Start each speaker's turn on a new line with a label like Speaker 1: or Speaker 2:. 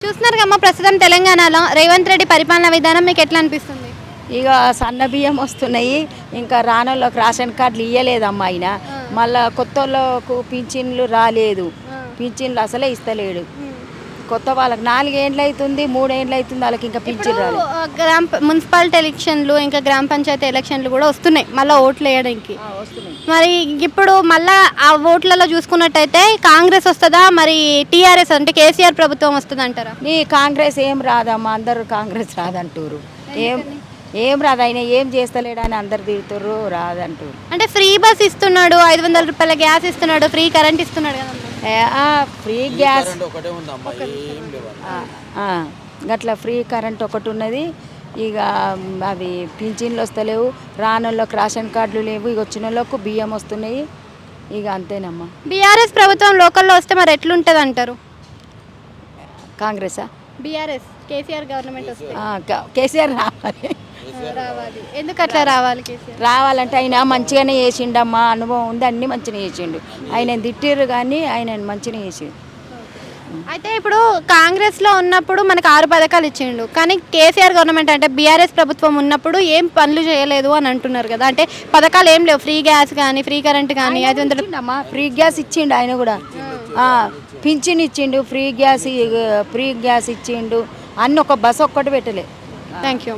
Speaker 1: చూస్తున్నారు కమ్మా ప్రస్తుతం తెలంగాణలో రేవంత్ రెడ్డి పరిపాలన విధానం మీకు ఎట్లా అనిపిస్తుంది?
Speaker 2: ఇక సన్న బియ్యం వస్తున్నాయి. ఇంకా రానోళ్ళకి రేషన్ కార్డులు ఇవ్వలేదమ్మా ఆయన. మళ్ళా కొత్త వాళ్ళకు పింఛన్లు రాలేదు. పింఛన్లు అసలే ఇస్తలేడు. కొత్త వాళ్ళకి 4 ఏండ్లు అవుతుంది, 3 ఏండ్లు అవుతుంది, వాళ్ళకి ఇంకా పింఛన్ రాలేదు.
Speaker 1: మున్సిపాలిటీ ఎలక్షన్లు ఇంకా గ్రామ పంచాయతీ ఎలక్షన్లు కూడా వస్తున్నాయి మళ్ళీ ఓట్లు వేయడానికి. మరి ఇప్పుడు మళ్ళీ ఆ ఓట్లలో చూసుకున్నట్టయితే కాంగ్రెస్ వస్తుందా మరి టీఆర్ఎస్ అంటే కేసీఆర్ ప్రభుత్వం వస్తుంది అంటారా?
Speaker 2: నీ కాంగ్రెస్ ఏం రాదమ్మా, అందరూ కాంగ్రెస్ రాదంటారు. ఏం రాదు, ఆయన ఏం చేస్తలేడని అందరు తిరుగుతారు, రాదంటారు.
Speaker 1: అంటే ఫ్రీ బస్ ఇస్తున్నాడు, 500 రూపాయల గ్యాస్ ఇస్తున్నాడు, ఫ్రీ కరెంట్ ఇస్తున్నాడు కదా.
Speaker 2: ఫ్రీ గ్యాస్ గట్లా ఫ్రీ కరెంట్ ఒకటి ఉన్నది. ఇక అవి పింఛన్లు వస్తలేవు, రానోళ్ళకి రేషన్ కార్డులు లేవు, ఇక వచ్చిన వాళ్ళకు బియ్యం వస్తున్నాయి. ఇక అంతేనమ్మా.
Speaker 1: బీఆర్ఎస్ ప్రభుత్వం లోకల్లో వస్తే మరి ఎట్లుంటుంది అంటారు?
Speaker 2: కాంగ్రెసా?
Speaker 1: బీఆర్ఎస్ కేసీఆర్ గవర్నమెంట్ వస్తే
Speaker 2: కేసీఆర్ రావాలి.
Speaker 1: ఎందుకు అట్లా రావాలి? కేసీఆర్
Speaker 2: రావాలంటే ఆయన మంచిగానే చేసిండమ్మా, అనుభవం ఉంది, అన్నీ మంచిగా చేసిండు. ఆయన తిట్టిర్రు కానీ ఆయన మంచిగా చేసిండు.
Speaker 1: అయితే ఇప్పుడు కాంగ్రెస్లో ఉన్నప్పుడు మనకు 6 పథకాలు ఇచ్చిండు, కానీ కేసీఆర్ గవర్నమెంట్ అంటే బీఆర్ఎస్ ప్రభుత్వం ఉన్నప్పుడు ఏం పనులు చేయలేదు అని అంటున్నారు కదా. అంటే పథకాలు ఏం లేవు, ఫ్రీ గ్యాస్ కానీ ఫ్రీ కరెంట్ కానీ 500
Speaker 2: ఫ్రీ గ్యాస్ ఇచ్చిండు ఆయన కూడా. పింఛన్ ఇచ్చిండు, ఫ్రీ గ్యాస్ ఇచ్చిండు, అన్ని ఒక బస్సు ఒక్కటి పెట్టలే.
Speaker 1: Thank you.